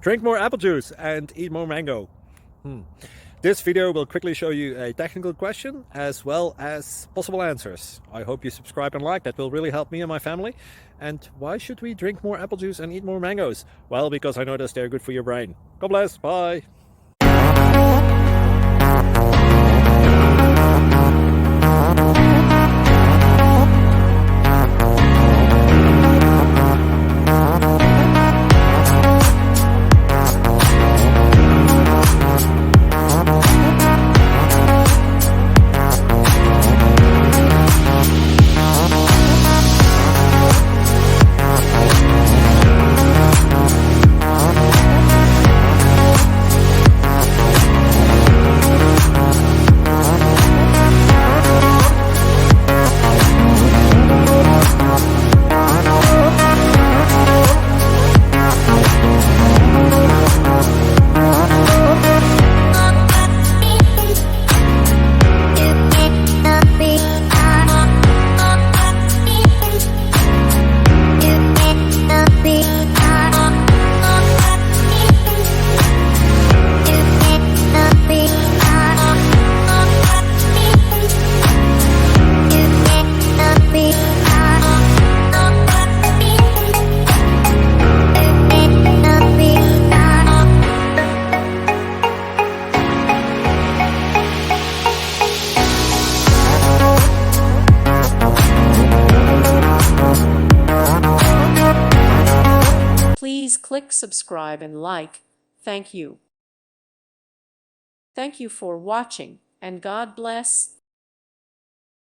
Drink more apple juice and eat more mango. This video will quickly show you a technical question as well as possible answers. I hope you subscribe and like, that will really help me and my family. And why should we drink more apple juice and eat more mangoes? Well, because I noticed they're good for your brain. God bless, bye. Please click subscribe and like. Thank you. Thank you for watching, and God bless.